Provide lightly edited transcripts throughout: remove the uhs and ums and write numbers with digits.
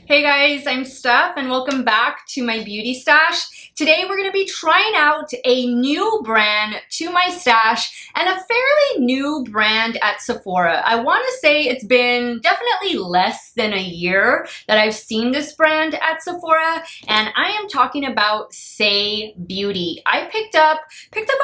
Hey guys, I'm Steff and welcome back to my beauty stash. Today we're going to be trying out a new brand to my stash and a fairly new brand at Sephora. I want to say it's been definitely less than a year that I've seen this brand at Sephora, and I am talking about Saie Beauty. I picked up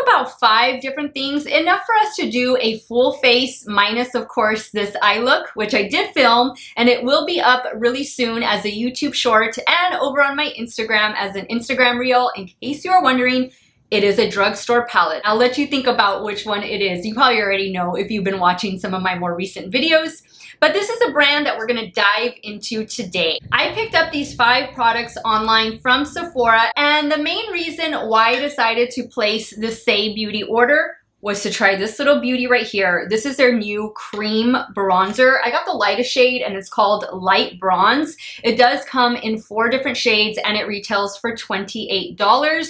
about 5 different things, enough for us to do a full face minus of course this eye look, which I did film, and it will be up really soon as a YouTube short and over on my Instagram as an Instagram reel. In case you are wondering, it is a drugstore palette. I'll let you think about which one it is. You probably already know if you've been watching some of my more recent videos. But this is a brand that we're gonna dive into today. I picked up these 5 products online from Sephora, and the main reason why I decided to place this Saie Beauty order was to try this little beauty right here. This is their new cream bronzer. I got the lightest shade and it's called Light Bronze. It does come in 4 different shades and it retails for $28.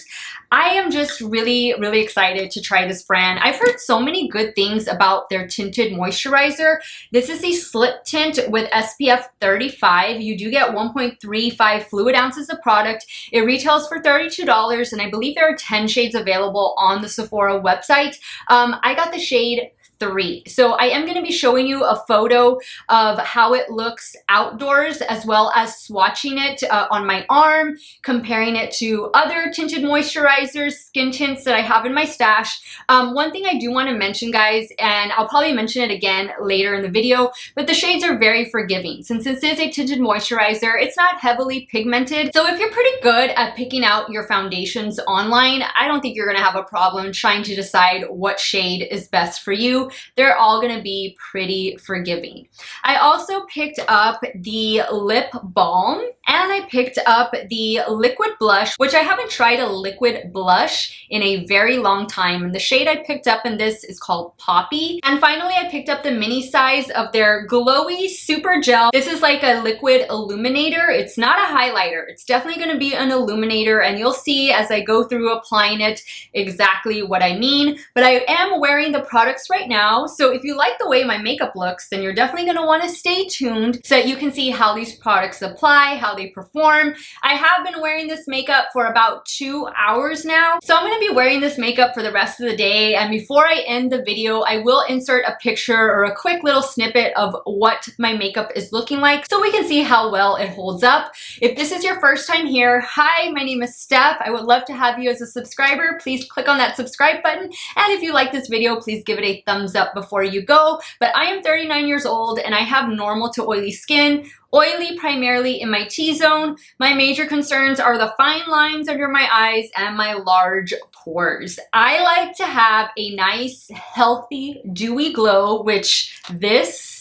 I am just really excited to try this brand. I've heard so many good things about their tinted moisturizer. This is a slip tint with SPF 35. You do get 1.35 fluid ounces of product. It retails for $32 and I believe there are 10 shades available on the Sephora website. I got the shade 3. So I am going to be showing you a photo of how it looks outdoors as well as swatching it on my arm, comparing it to other tinted moisturizers, skin tints that I have in my stash. One thing I do want to mention, guys, and I'll probably mention it again later in the video, but the shades are very forgiving. Since this is a tinted moisturizer, it's not heavily pigmented. So if you're pretty good at picking out your foundations online, I don't think you're going to have a problem trying to decide what shade is best for you. They're all gonna be pretty forgiving. I also picked up the lip balm and I picked up the liquid blush, which I haven't tried a liquid blush in a very long time. And the shade I picked up in this is called Poppy. And finally, I picked up the mini size of their Glowy Super Gel. This is like a liquid illuminator. It's not a highlighter. It's definitely gonna be an illuminator, and you'll see as I go through applying it exactly what I mean. But I am wearing the products right now. So if you like the way my makeup looks, then you're definitely going to want to stay tuned so that you can see how these products apply, how they perform. I have been wearing this makeup for about 2 hours now. So I'm going to be wearing this makeup for the rest of the day. And before I end the video, I will insert a picture or a quick little snippet of what my makeup is looking like so we can see how well it holds up. If this is your first time here, hi, my name is Steff. I would love to have you as a subscriber. Please click on that subscribe button. And if you like this video, please give it a thumbs up before you go. But I am 39 years old and I have normal to oily skin. Oily primarily in my T-zone. My major concerns are the fine lines under my eyes and my large pores. I like to have a nice, healthy, dewy glow, which this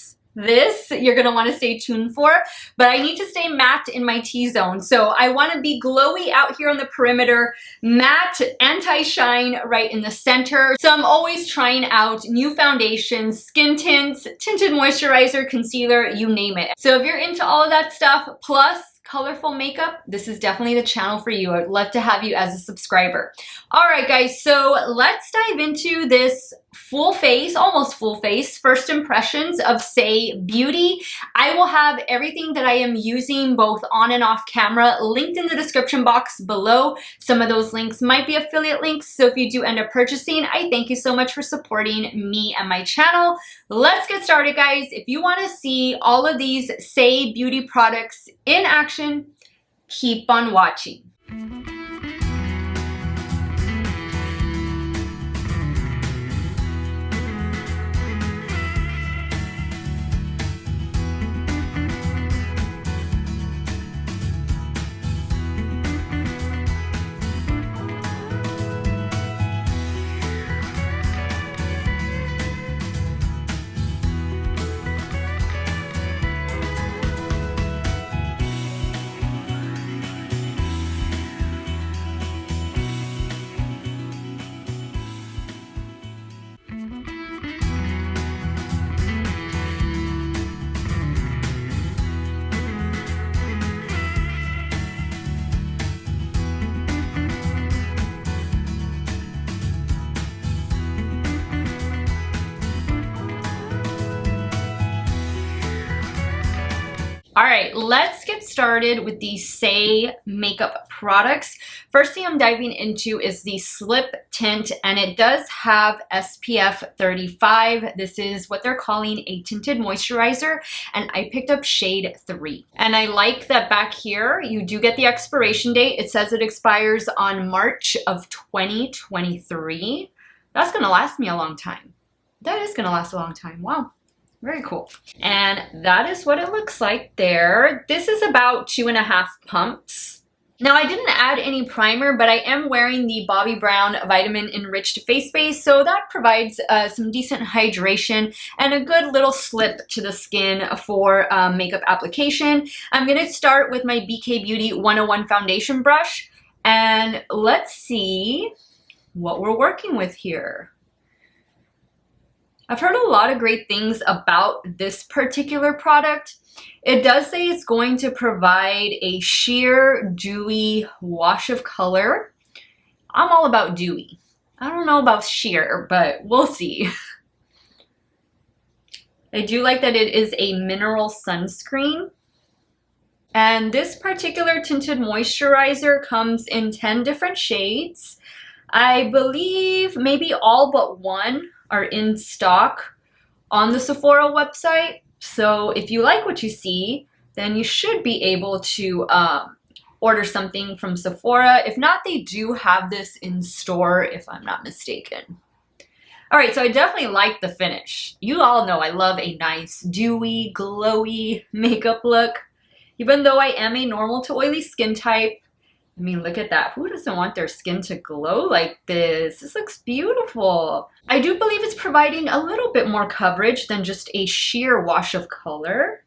you're gonna want to stay tuned for, but I need to stay matte in my T-zone. So I want to be glowy out here on the perimeter, matte, anti-shine right in the center. So I'm always trying out new foundations, skin tints, tinted moisturizer, concealer, you name it. So if you're into all of that stuff, plus colorful makeup, this is definitely the channel for you. I'd love to have you as a subscriber. All right, guys, so let's dive into this full face, almost full face, first impressions of Saie Beauty. I will have everything that I am using both on and off camera linked in the description box below. Some of those links might be affiliate links, so if you do end up purchasing, I thank you so much for supporting me and my channel. Let's get started, guys. If you want to see all of these Saie Beauty products in action, keep on watching. All right, let's get started with the Saie makeup products. First thing I'm diving into is the Slip Tint, and it does have SPF 35. This is what they're calling a tinted moisturizer, and I picked up shade 3. And I like that back here, you do get the expiration date. It says it expires on March of 2023. That's gonna last me a long time. That is gonna last a long time, wow. Very cool. And that is what it looks like there. This is about 2.5 pumps. Now I didn't add any primer, but I am wearing the Bobbi Brown Vitamin Enriched Face Base, so that provides some decent hydration and a good little slip to the skin for makeup application. I'm gonna start with my BK Beauty 101 foundation brush, and let's see what we're working with here. I've heard a lot of great things about this particular product. It does say it's going to provide a sheer, dewy wash of color. I'm all about dewy. I don't know about sheer, but we'll see. I do like that it is a mineral sunscreen. And this particular tinted moisturizer comes in 10 different shades. I believe maybe all but one are in stock on the Sephora website. So if you like what you see, then you should be able to order something from Sephora. If not, they do have this in store, if I'm not mistaken. All right, so I definitely like the finish. You all know I love a nice dewy, glowy makeup look. Even though I am a normal to oily skin type, I mean, look at that. Who doesn't want their skin to glow like this? This looks beautiful. I do believe it's providing a little bit more coverage than just a sheer wash of color.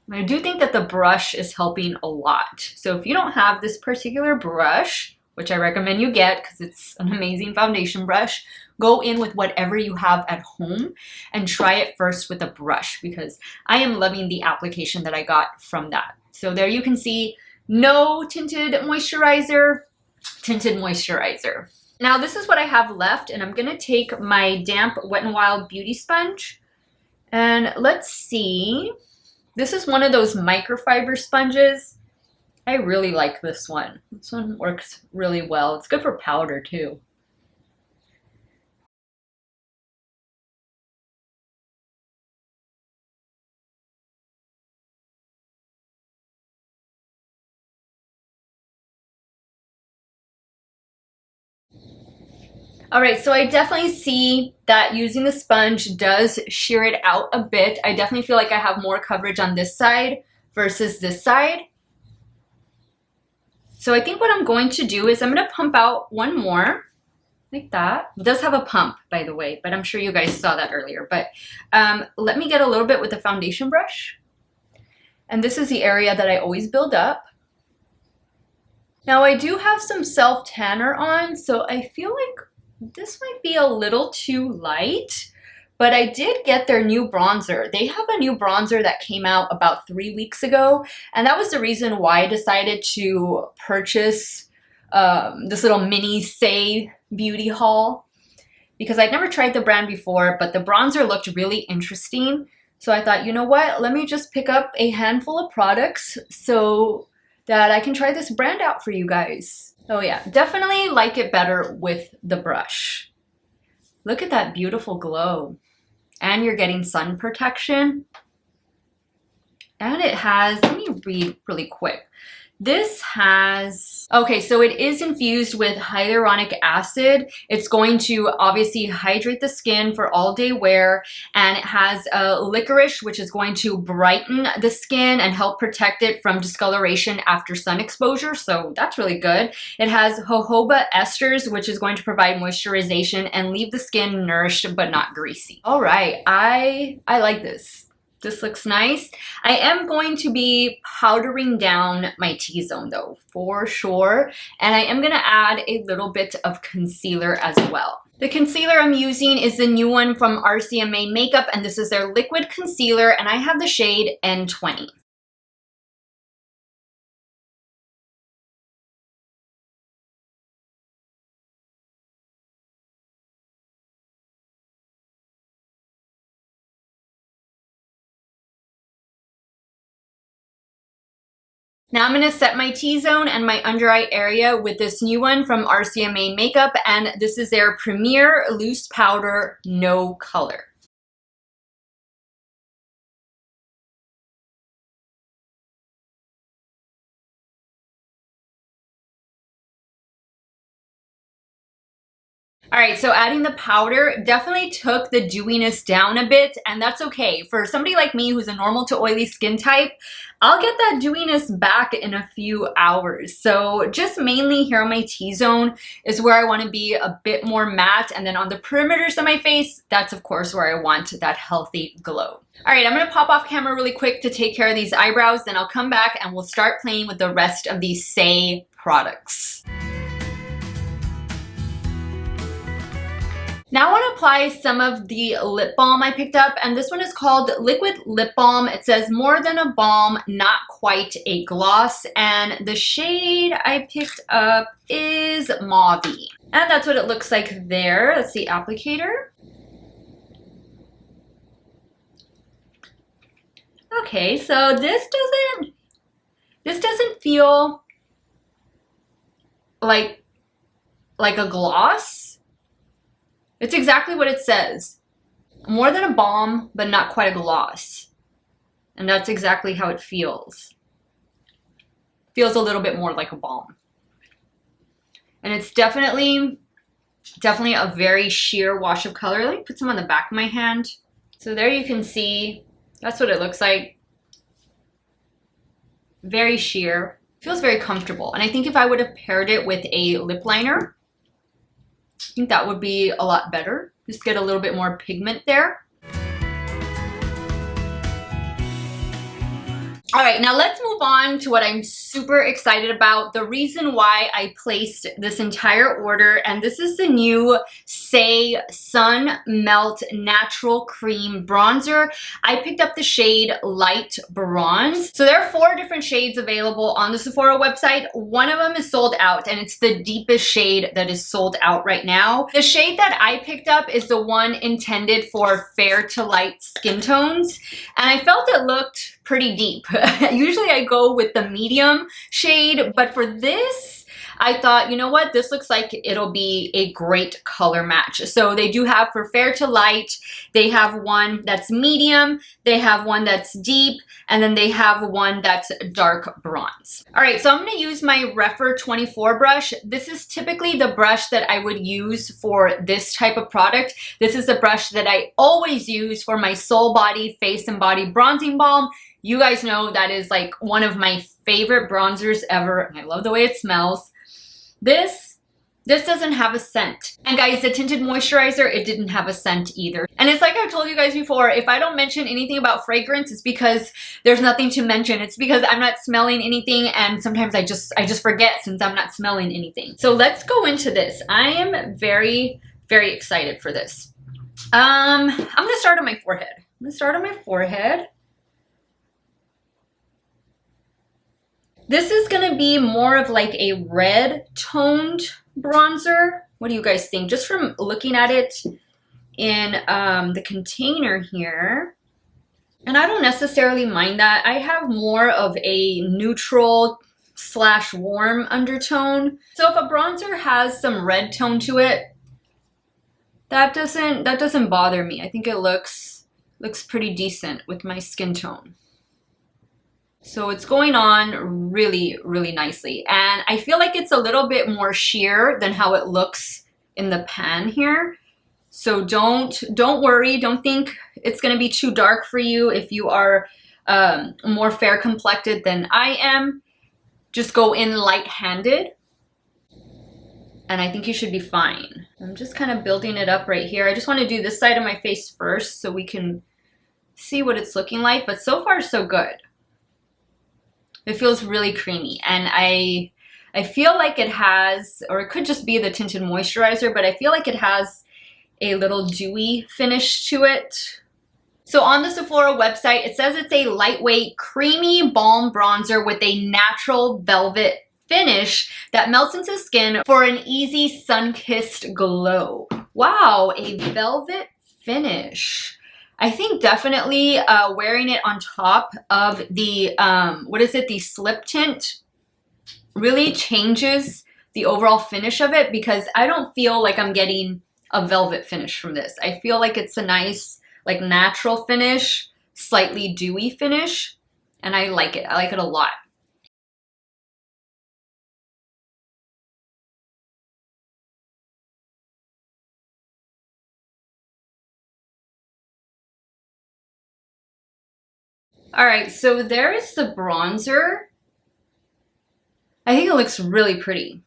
And I do think that the brush is helping a lot. So if you don't have this particular brush, which I recommend you get because it's an amazing foundation brush, go in with whatever you have at home and try it first with a brush because I am loving the application that I got from that. So there you can see no tinted moisturizer, tinted moisturizer. Now this is what I have left, and I'm gonna take my damp Wet n Wild beauty sponge, and let's see. This is one of those microfiber sponges. I really like this one. This one works really well. It's good for powder too. All right, so I definitely see that using the sponge does sheer it out a bit. I definitely feel like I have more coverage on this side versus this side. So I think what I'm going to do is I'm gonna pump out one more, like that. It does have a pump, by the way, but I'm sure you guys saw that earlier. But let me get a little bit with the foundation brush. And this is the area that I always build up. Now I do have some self tanner on, so I feel like this might be a little too light, but I did get their new bronzer. They have a new bronzer that came out about 3 weeks ago, and that was the reason why I decided to purchase this little mini Saie beauty haul, because I'd never tried the brand before, but the bronzer looked really interesting. So I thought, you know what, let me just pick up a handful of products so that I can try this brand out for you guys. Oh yeah, definitely like it better with the brush. Look at that beautiful glow. And you're getting sun protection. And it has, let me read really quick. This has, okay, so it is infused with hyaluronic acid. It's going to obviously hydrate the skin for all day wear, and it has licorice, which is going to brighten the skin and help protect it from discoloration after sun exposure, so that's really good. It has jojoba esters, which is going to provide moisturization and leave the skin nourished but not greasy. All right, I like this. This looks nice. I am going to be powdering down my T-zone though, for sure. And I am gonna add a little bit of concealer as well. The concealer I'm using is the new one from RCMA Makeup, and this is their liquid concealer, and I have the shade N20. Now I'm going to set my T-zone and my under eye area with this new one from RCMA Makeup, and this is their Premier Loose Powder No Color. All right, so adding the powder definitely took the dewiness down a bit, and that's okay. For somebody like me who's a normal to oily skin type, I'll get that dewiness back in a few hours. So just mainly here on my T-zone is where I want to be a bit more matte, and then on the perimeters of my face, that's of course where I want that healthy glow. All right, I'm gonna pop off camera really quick to take care of these eyebrows, then I'll come back and we'll start playing with the rest of these Saie products. Now I want to apply some of the lip balm I picked up, and this one is called Liquid Lip Balm. It says more than a balm, not quite a gloss, and the shade I picked up is Mauvey. And that's what it looks like there. That's the applicator. Okay, so this doesn't feel like a gloss. It's exactly what it says. More than a balm, but not quite a gloss. And that's exactly how it feels. Feels a little bit more like a balm. And it's definitely a very sheer wash of color. Let me put some on the back of my hand. So there you can see, that's what it looks like. Very sheer. Feels very comfortable. And I think if I would have paired it with a lip liner, I think that would be a lot better. Just get a little bit more pigment there. All right, now let's move on to what I'm super excited about. The reason why I placed this entire order, and this is the new Saie Sun Melt Natural Cream Bronzer. I picked up the shade Light Bronze. So there are 4 different shades available on the Sephora website. One of them is sold out, and it's the deepest shade that is sold out right now. The shade that I picked up is the one intended for fair to light skin tones, and I felt it looked pretty deep. Usually I go with the medium shade, but for this, I thought, you know what, this looks like it'll be a great color match. So they do have for fair to light, they have one that's medium, they have one that's deep, and then they have one that's dark bronze. All right, so I'm gonna use my rephr 24 brush. This is typically the brush that I would use for this type of product. This is the brush that I always use for my Soul Body Face and Body Bronzing Balm. You guys know that is like one of my favorite bronzers ever, and I love the way it smells. This doesn't have a scent. And guys, the tinted moisturizer, it didn't have a scent either. And it's like I've told you guys before, if I don't mention anything about fragrance, it's because there's nothing to mention. It's because I'm not smelling anything, and sometimes I just forget since I'm not smelling anything. So let's go into this. I am very, very excited for this. I'm gonna start on my forehead. This is gonna be more of like a red toned bronzer. What do you guys think? Just from looking at it in the container here. And I don't necessarily mind that. I have more of a neutral / warm undertone. So if a bronzer has some red tone to it, that doesn't bother me. I think it looks pretty decent with my skin tone. So it's going on really, really nicely. And I feel like it's a little bit more sheer than how it looks in the pan here. So don't worry. Don't think it's going to be too dark for you if you are more fair complected than I am. Just go in light-handed. And I think you should be fine. I'm just kind of building it up right here. I just want to do this side of my face first so we can see what it's looking like. But so far, so good. It feels really creamy, and I feel like it has, or it could just be the tinted moisturizer, but I feel like it has a little dewy finish to it. So on the Sephora website, it says it's a lightweight, creamy balm bronzer with a natural velvet finish that melts into skin for an easy sun-kissed glow. Wow, a velvet finish. I think definitely wearing it on top of the, what is it, the slip tint really changes the overall finish of it, because I don't feel like I'm getting a velvet finish from this. I feel like it's a nice, like, natural finish, slightly dewy finish, and I like it. I like it a lot. All right, so there is the bronzer. I think it looks really pretty.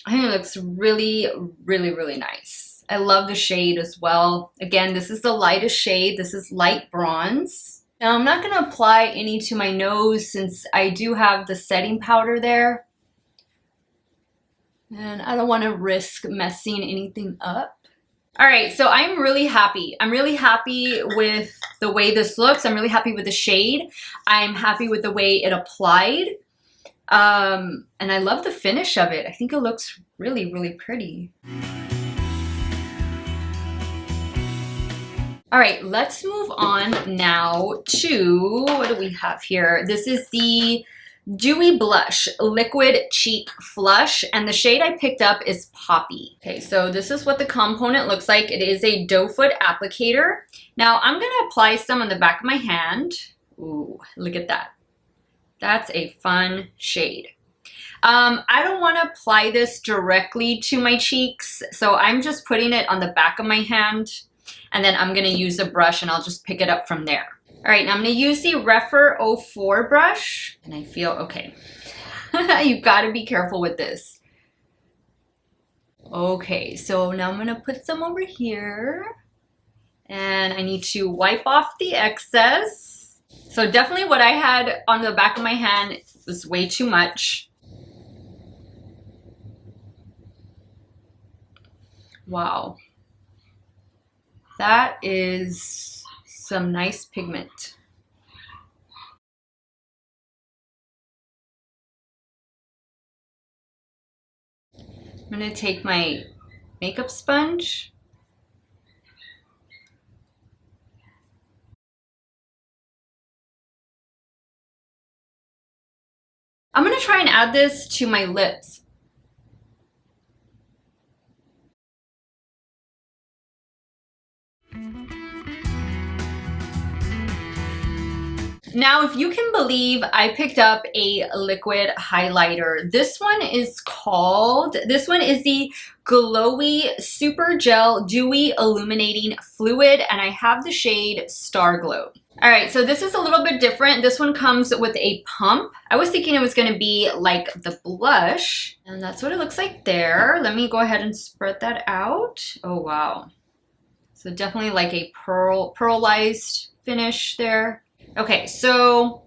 I think it looks really, really, really nice. I love the shade as well. Again, this is the lightest shade. This is light bronze. Now, I'm not gonna apply any to my nose since I do have the setting powder there. And I don't wanna risk messing anything up. All right, so I'm really happy. I'm really happy with the way this looks. I'm really happy with the shade. I'm happy with the way it applied. And I love the finish of it. I think it looks really, really pretty. All right, let's move on now to, what do we have here? This is the Dewy Blush Liquid Cheek Flush, and the shade I picked up is Poppy. Okay, so this is what the component looks like. It is a doe foot applicator. Now I'm gonna apply some on the back of my hand. Ooh, look at that. That's a fun shade. I don't want to apply this directly to my cheeks, so I'm just putting it on the back of my hand, and then I'm gonna use a brush and I'll just pick it up from there. All right, now I'm gonna use the rephr 04 brush, and I feel okay. You've got to be careful with this. Okay, so now I'm gonna put some over here, and I need to wipe off the excess. So definitely what I had on the back of my hand was way too much. Wow. That is some nice pigment. I'm gonna take my makeup sponge. I'm gonna try and add this to my lips. Now, if you can believe, I picked up a liquid highlighter. This one is the Glowy Super Gel Dewy Illuminating Fluid, and I have the shade Starglow. All right, so this is a little bit different. This one comes with a pump. I was thinking it was gonna be like the blush, and that's what it looks like there. Let me go ahead and spread that out. Oh, wow. So definitely like a pearlized finish there. Okay, so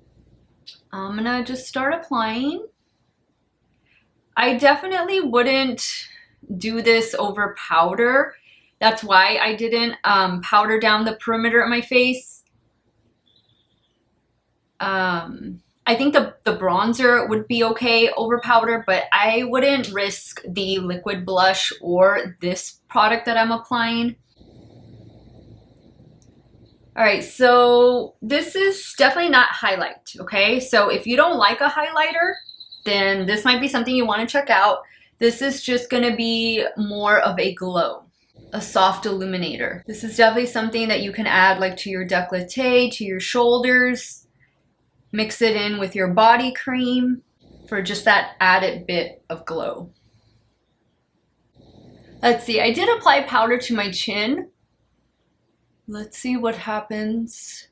I'm gonna just start applying. I definitely wouldn't do this over powder. That's why I didn't powder down the perimeter of my face. I think the bronzer would be okay over powder, but I wouldn't risk the liquid blush or this product that I'm applying. All right, so this is definitely not highlight, okay? So if you don't like a highlighter, then this might be something you want to check out. This is just gonna be more of a glow, a soft illuminator. This is definitely something that you can add like to your décolleté, to your shoulders, mix it in with your body cream for just that added bit of glow. Let's see, I did apply powder to my chin. Let's see what happens.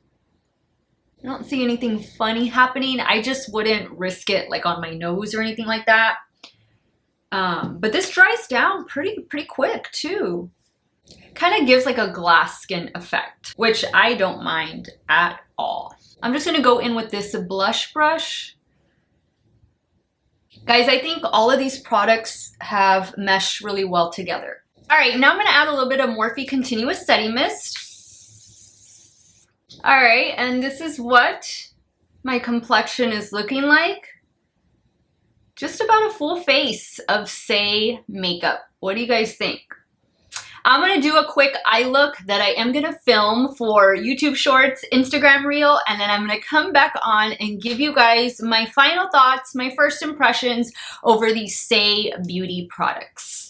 I don't see anything funny happening. I just wouldn't risk it like on my nose or anything like that. But this dries down pretty quick too. Kind of gives like a glass skin effect, which I don't mind at all. I'm just gonna go in with this blush brush. Guys, I think all of these products have meshed really well together. All right, now I'm gonna add a little bit of Morphe Continuous Setting Mist. All right, and this is what my complexion is looking like. Just about a full face of Saie makeup. What do you guys think? I'm gonna do a quick eye look that I am gonna film for YouTube Shorts, Instagram Reel, and then I'm gonna come back on and give you guys my final thoughts, my first impressions over these Saie Beauty products.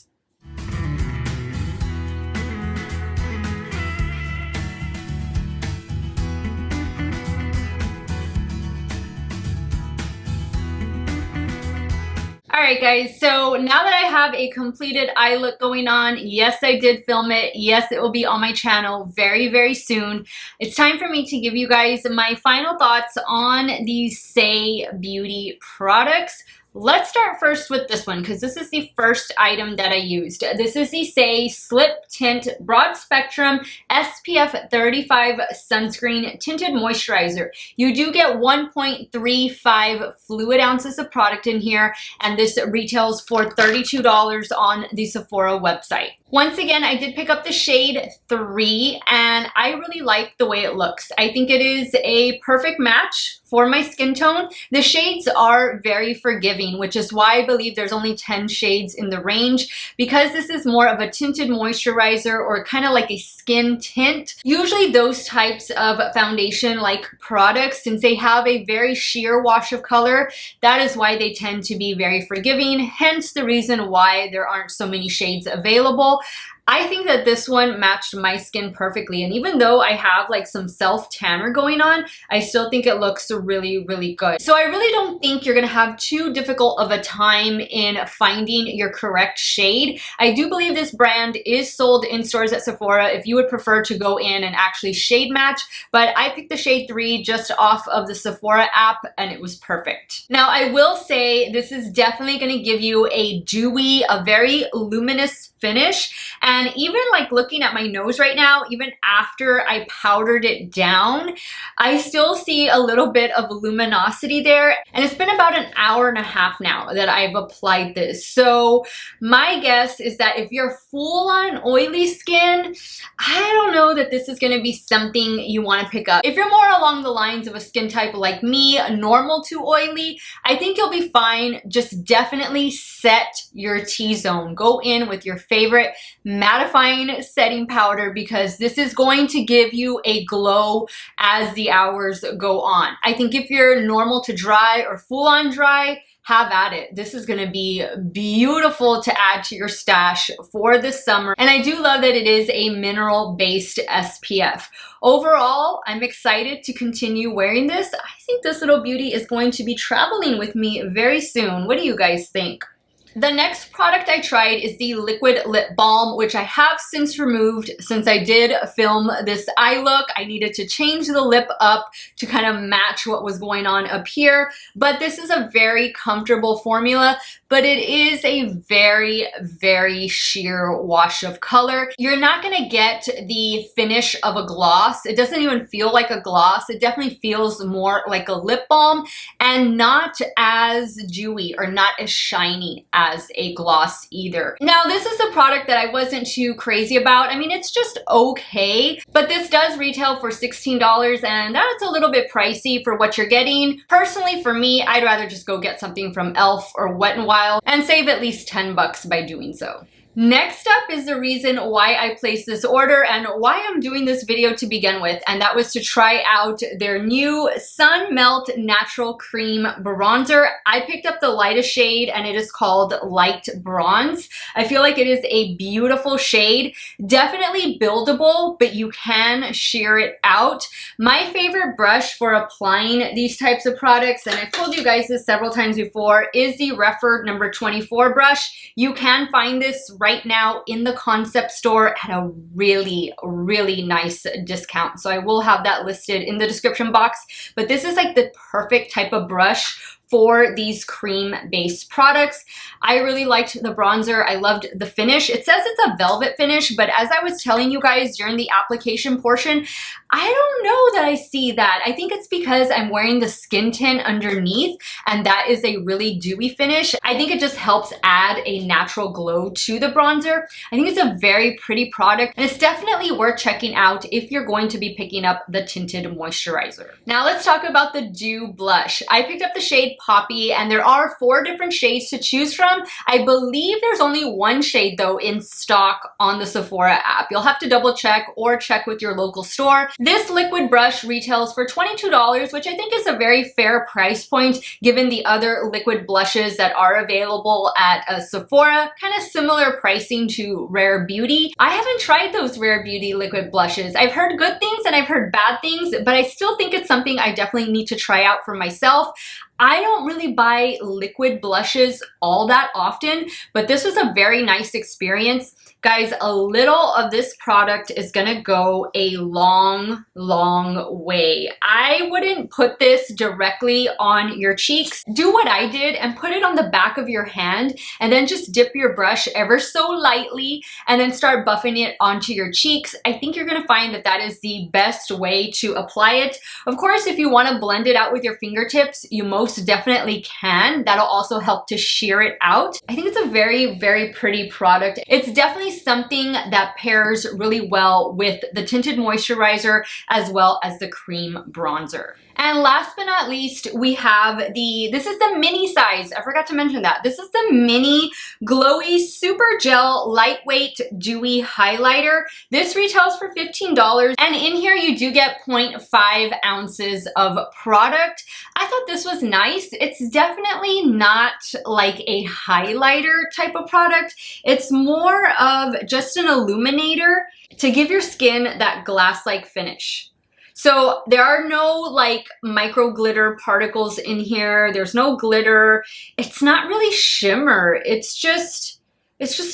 Alright guys, so now that I have a completed eye look going on, yes I did film it, yes it will be on my channel very soon. It's time for me to give you guys my final thoughts on these Saie Beauty products. Let's start first with this one because this is the first item that I used. This is the Saie Slip Tint Broad Spectrum SPF 35 Sunscreen Tinted Moisturizer. You do get 1.35 fluid ounces of product in here, and this retails for $32 on the Sephora website. Once again, I did pick up the shade 3 and I really like the way it looks. I think it is a perfect match for my skin tone. The shades are very forgiving, which is why I believe there's only 10 shades in the range, because this is more of a tinted moisturizer or kind of like a skin tint. Usually those types of foundation like products, since they have a very sheer wash of color, that is why they tend to be very forgiving, hence the reason why there aren't so many shades available. I think that this one matched my skin perfectly, and even though I have like some self tanner going on, I still think it looks really good. So I really don't think you're gonna have too difficult of a time in finding your correct shade. I do believe this brand is sold in stores at Sephora if you would prefer to go in and actually shade match, but I picked the shade 3 just off of the Sephora app and it was perfect. Now I will say this is definitely gonna give you a dewy, a very luminous finish, and even like looking at my nose right now, even after I powdered it down, I still see a little bit of luminosity there, and it's been about an hour and a half now that I've applied this. So my guess is that if you're full on oily skin, I don't know that this is going to be something you want to pick up. If you're more along the lines of a skin type like me, normal to oily, I think you'll be fine. Just definitely set your T-zone. Go in with your favorite mattifying setting powder, because this is going to give you a glow as the hours go on. I think if you're normal to dry or full on dry, have at it. This is gonna be beautiful to add to your stash for this summer. And I do love that it is a mineral-based SPF. Overall, I'm excited to continue wearing this. I think this little beauty is going to be traveling with me very soon. What do you guys think? The next product I tried is the Liquid Lip Balm, which I have since removed since I did film this eye look. I needed to change the lip up to kind of match what was going on up here. But this is a very comfortable formula, but it is a very sheer wash of color. You're not gonna get the finish of a gloss. It doesn't even feel like a gloss. It definitely feels more like a lip balm and not as dewy or not as shiny as a gloss either. Now, this is a product that I wasn't too crazy about. I mean, it's just okay, but this does retail for $16, and that's a little bit pricey for what you're getting. Personally, for me, I'd rather just go get something from e.l.f. or Wet n Wild and save at least 10 bucks by doing so. Next up is the reason why I placed this order and why I'm doing this video to begin with, and that was to try out their new Sun Melt Natural Cream Bronzer. I picked up the lightest shade and it is called Light Bronze. I feel like it is a beautiful shade, definitely buildable, but you can sheer it out. My favorite brush for applying these types of products, and I've told you guys this several times before, is the rephr number 24 brush. You can find this right now in the concept store at a really nice discount. So I will have that listed in the description box. But this is like the perfect type of brush for these cream-based products. I really liked the bronzer. I loved the finish. It says it's a velvet finish, but as I was telling you guys during the application portion, I don't know that I see that. I think it's because I'm wearing the skin tint underneath, and that is a really dewy finish. I think it just helps add a natural glow to the bronzer. I think it's a very pretty product, and it's definitely worth checking out if you're going to be picking up the tinted moisturizer. Now let's talk about the Dew Blush. I picked up the shade Poppy, and there are 4 different shades to choose from. I believe there's only 1 shade though in stock on the Sephora app. You'll have to double check or check with your local store. This liquid brush retails for $22, which I think is a very fair price point given the other liquid blushes that are available at Sephora. Kind of similar pricing to Rare Beauty. I haven't tried those Rare Beauty liquid blushes. I've heard good things and I've heard bad things, but I still think it's something I definitely need to try out for myself. I don't really buy liquid blushes all that often, but this was a very nice experience. Guys, a little of this product is gonna go a long, long way. I wouldn't put this directly on your cheeks. Do what I did and put it on the back of your hand and then just dip your brush ever so lightly and then start buffing it onto your cheeks. I think you're gonna find that that is the best way to apply it. Of course, if you wanna blend it out with your fingertips, you most definitely can. That'll also help to sheer it out. I think it's a very, very pretty product. It's definitely something that pairs really well with the tinted moisturizer as well as the cream bronzer. And last but not least, we have this is the mini size. I forgot to mention that. This is the mini Glowy Super Gel Lightweight Dewy Highlighter. This retails for $15. And in here you do get 0.5 ounces of product. I thought this was nice. It's definitely not like a highlighter type of product. It's more of just an illuminator to give your skin that glass-like finish. So there are no like micro glitter particles in here. There's no glitter. It's not really shimmer. It's just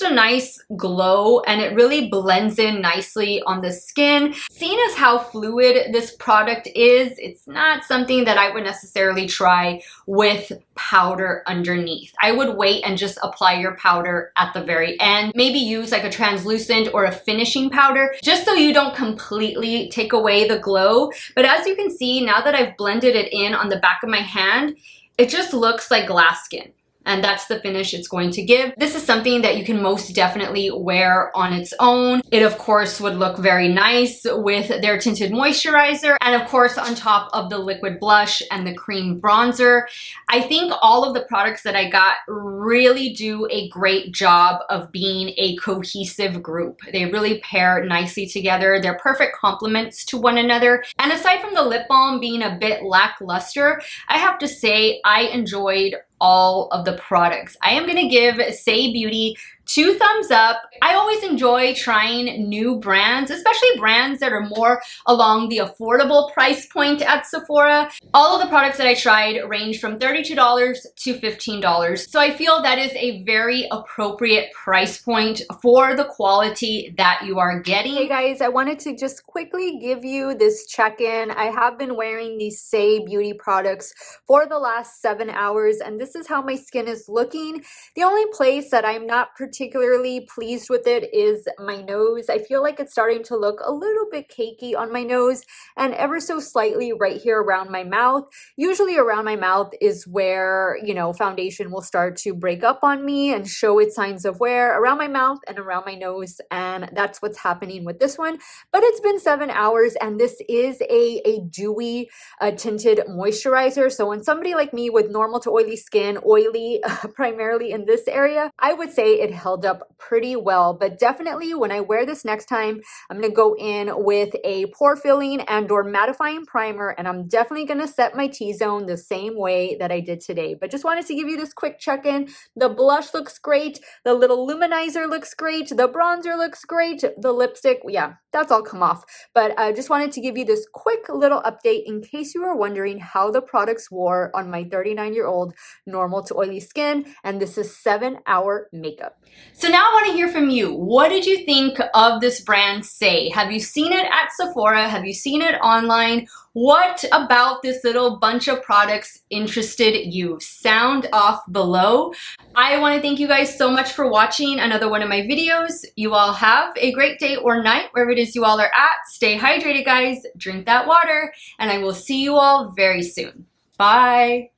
a nice glow and it really blends in nicely on the skin. Seeing as how fluid this product is, it's not something that I would necessarily try with powder underneath. I would wait and just apply your powder at the very end. Maybe use like a translucent or a finishing powder just so you don't completely take away the glow. But as you can see, now that I've blended it in on the back of my hand, it just looks like glass skin. And that's the finish it's going to give. This is something that you can most definitely wear on its own. It of course would look very nice with their tinted moisturizer and of course on top of the liquid blush and the cream bronzer. I think all of the products that I got really do a great job of being a cohesive group. They really pair nicely together. They're perfect complements to one another. And aside from the lip balm being a bit lackluster, I have to say I enjoyed all of the products. I am gonna give Saie Beauty 2 thumbs up. I always enjoy trying new brands, especially brands that are more along the affordable price point at Sephora. All of the products that I tried ranged from $32 to $15. So I feel that is a very appropriate price point for the quality that you are getting. Hey guys, I wanted to just quickly give you this check-in. I have been wearing these Saie Beauty products for the last 7 hours and this is how my skin is looking. The only place that I'm not particularly pleased with it is my nose. I feel like it's starting to look a little bit cakey on my nose and ever so slightly right here around my mouth. Usually around my mouth is where, you know, foundation will start to break up on me and show its signs of wear around my mouth and around my nose, and that's what's happening with this one. But it's been 7 hours and this is a dewy tinted moisturizer. So when somebody like me with normal to oily skin, oily primarily in this area, I would say it held up pretty well. But definitely when I wear this next time, I'm going to go in with a pore filling and or mattifying primer, and I'm definitely going to set my T-zone the same way that I did today. But just wanted to give you this quick check-in. The blush looks great. The little luminizer looks great. The bronzer looks great. The lipstick, yeah, that's all come off. But I just wanted to give you this quick little update in case you were wondering how the products wore on my 39-year-old normal to oily skin. And this is 7-hour makeup. So now I want to hear from you. What did you think of this brand Saie? Have you seen it at Sephora? Have you seen it online? What about this little bunch of products interested you? Sound off below. I want to thank you guys so much for watching another one of my videos. You all have a great day or night wherever it is you all are at. Stay hydrated, guys. Drink that water, and I will see you all very soon. Bye.